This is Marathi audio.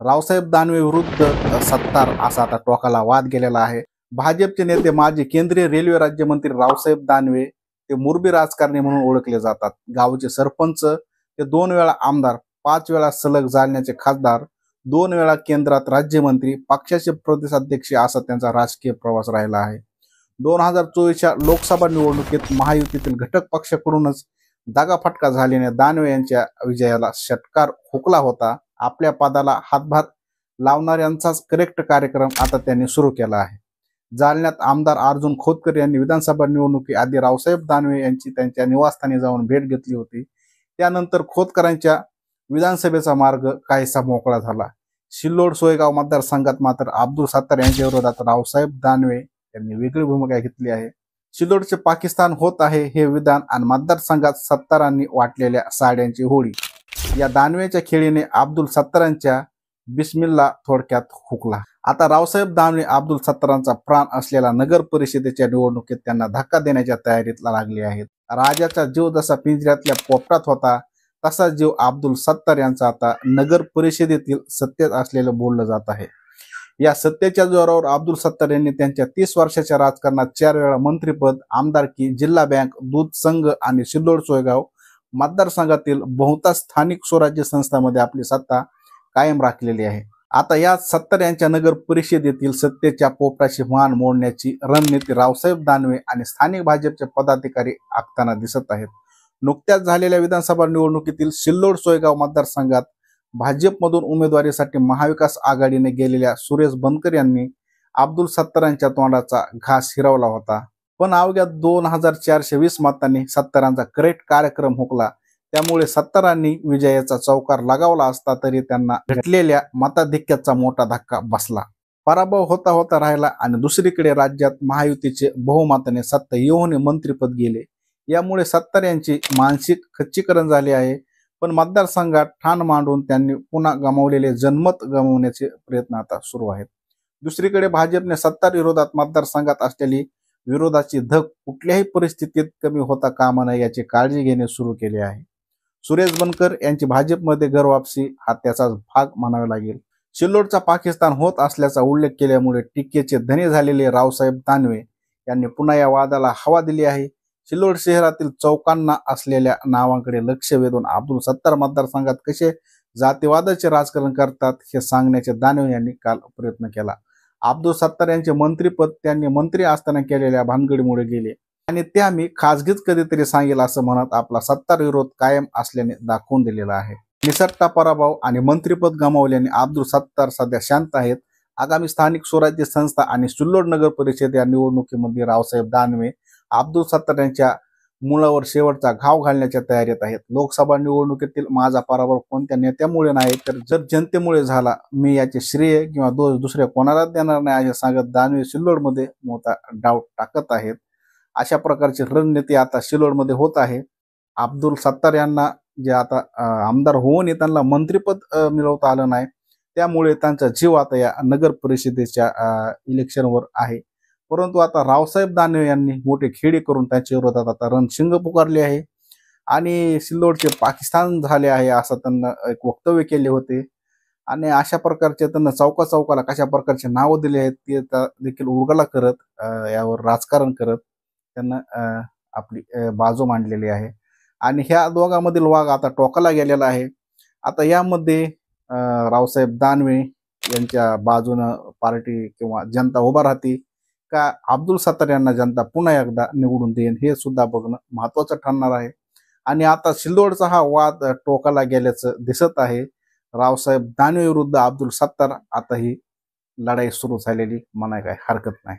रावसाहेब दानवे विरुद्ध सत्तार असा आता टोकाला वाद गेलेला आहे। भाजपचे नेते माजी केंद्रीय रेल्वे राज्यमंत्री रावसाहेब दानवे ते मुरबी राजकारणी म्हणून ओळखले जातात। गावचे सरपंच ते 2 वेळा आमदार, 5 वेळा सलग जालन्याचे खासदार, 2 वेळा केंद्रात राज्यमंत्री, पक्षाचे प्रदेशाध्यक्ष असा त्यांचा राजकीय प्रवास राहिला आहे। 2024च्या लोकसभा निवडणुकीत महायुतीतील घटक पक्षाकडूनच दागाफटका झाल्याने दानवे यांच्या विजयाला षटकार हुकला होता। आपल्या पदाला हातभार लावणाऱ्यांचाच करेक्ट कार्यक्रम आता त्यांनी सुरू केला आहे। जालन्यात आमदार अर्जुन खोतकर यांनी विधानसभा निवडणुकीआधी रावसाहेब दानवे यांची त्यांच्या निवासस्थानी जाऊन भेट घेतली होती। त्यानंतर खोतकरांच्या विधानसभेचा मार्ग काहीसा मोकळा झाला। सिल्लोड सोयगाव मतदारसंघात मात्र अब्दुल सत्तार यांच्या विरोधात रावसाहेब दानवे यांनी वेगळी भूमिका घेतली आहे। सिल्लोडचे पाकिस्तान होत आहे हे विधान आणि मतदारसंघात सत्तारांनी वाटलेल्या साड्यांची होळी या दानवेच्या खेळीने अब्दुल सत्तारांच्या बिस्मिल्ला थोडक्यात हुकला। आता रावसाहेब दानवे अब्दुल सत्तारांचा प्राण असलेल्या नगर परिषदेच्या निवडणुकीत त्यांना धक्का देण्याच्या तयारीत लागले आहेत। राजाचा जीव जसा पिंजऱ्यातल्या पोपटात होता तसा जीव अब्दुल सत्तार यांचा आता नगर परिषदेतील सत्तेत असलेलं बोललं जात आहे। या सत्तेच्या जोरावर अब्दुल सत्तार यांनी त्यांच्या 30 वर्षाच्या राजकारणात 4 वेळा मंत्रिपद, आमदारकी, जिल्हा बँक, दूध संघ आणि सिल्लोड सोयगाव मतदारसंघातील बहुतांश स्थानिक स्वराज्य संस्थांमध्ये आपली सत्ता कायम राखलेली आहे। आता या सत्तार यांच्या नगर परिषदेतील सत्तेच्या पोपटाची मान मोडण्याची रणनीती रावसाहेब दानवे आणि स्थानिक भाजपचे पदाधिकारी आखताना दिसत आहेत। नुकत्याच झालेल्या विधानसभा निवडणुकीतील सिल्लोड सोयगाव मतदारसंघात भाजपमधून उमेदवारीसाठी महाविकास आघाडीने गेलेल्या सुरेश बनकर यांनी अब्दुल सत्तारांच्या तोंडाचा घास हिरावला होता। पण अवघ्या 2420 मतांनी सत्तारांचा करेक्ट कार्यक्रम हुकला। त्यामुळे सत्तारांनी विजयाचा चौकार लगावला असता तरी त्यांना भेटलेल्या मताधिक्याचा मोठा धक्का बसला। पराभव होता होता राहिला आणि दुसरीकडे राज्यात महायुतीचे बहुमताने सत्ता येऊन मंत्रिपद गेले। यामुळे सत्तार यांची मानसिक खच्चीकरण झाले आहे। पण मतदारसंघात ठाण मांडून त्यांनी पुन्हा गमावलेले जनमत गमावण्याचे प्रयत्न आता सुरू आहेत। दुसरीकडे भाजपने सत्तार विरोधात मतदारसंघात असलेली विरोधाची धग कुठल्याही परिस्थितीत कमी होता कामा नये याची काळजी घेणे सुरू केले आहे। सुरेश बनकर यांची भाजपमध्ये घरवापसी हा त्याचाच भाग म्हणावा लागेल। सिल्लोडचा पाकिस्तान होत असल्याचा उल्लेख केल्यामुळे टीकेचे धनी झालेले रावसाहेब दानवे यांनी पुन्हा या वादाला हवा दिली आहे। सिल्लोड शहरातील चौकांना असलेल्या नावांकडे लक्ष वेधून अब्दुल सत्तार मतदारसंघात कसे जातीवादाचे राजकारण करतात हे सांगण्याचे दानवे यांनी काल प्रयत्न केला। अब्दुल सत्तार यांचे मंत्रिपद त्यांनी मंत्री असताना केलेल्या भानगडीमुळे गेले आणि ते आम्ही खासगीच कधीतरी सांगेल असं म्हणत आपला सत्तार विरोध कायम असल्याने दाखवून दिलेला आहे। निसटता पराभव आणि मंत्रिपद गमावल्याने अब्दुल सत्तार सध्या शांत आहेत। आगामी स्थानिक स्वराज्य संस्था आणि सिल्लोड नगर परिषद या निवडणुकीमध्ये रावसाहेब दानवे अब्दुल सत्तार यांच्या मुळावर शेवटचा घाव घालण्याच्या तयारीत आहेत। लोकसभा निवडणुकीतील माझा पराभव कोणत्या नेत्यामुळे नाही तर जर जनतेमुळे झाला, मी याचे श्रेय किंवा दोष दुसऱ्या कोणालाच देणार नाही असे सांगत दानवे सिल्लोडमध्ये मोठा डाऊट टाकत आहेत। अशा प्रकारची रणनीती आता सिल्लोडमध्ये होत आहे। अब्दुल सत्तार यांना जे आता आमदार होऊन त्यांना मंत्रिपद मिळवता आलं नाही, त्यामुळे त्यांचा जीव आता या नगर परिषदेच्या इलेक्शनवर आहे। परंतु आता रावसाहेब दानवे यांनी मोठे खेळी करून त्यांच्या विरोधात आता रणशिंग पुकारले आहे आणि सिल्लोडचे पाकिस्तान झाले आहे असं त्यांना एक वक्तव्य केले होते आणि अशा प्रकारचे त्यांना चौका चौकाला कशा प्रकारचे नाव दिले आहेत ते देखील उलगडा करत यावर राजकारण करत त्यांना आपली बाजू मांडलेली आहे आणि ह्या दोघांमधील वाद आता टोकाला गेलेला आहे। आता यामध्ये रावसाहेब दानवे यांच्या बाजूनं पार्टी किंवा जनता उभा राहते का अब्दुल सत्तार यांना जनता पुन्हा एकदा निवडून देईन हे सुद्धा बघणं महत्त्वाचं ठरणार आहे। आणि आता सिल्लोडचा हा वाद टोकाला गेल्याचं दिसत आहे। रावसाहेब दानवे विरुद्ध अब्दुल सत्तार आता ही लढाई सुरू झालेली म्हणाय काय हरकत नाही।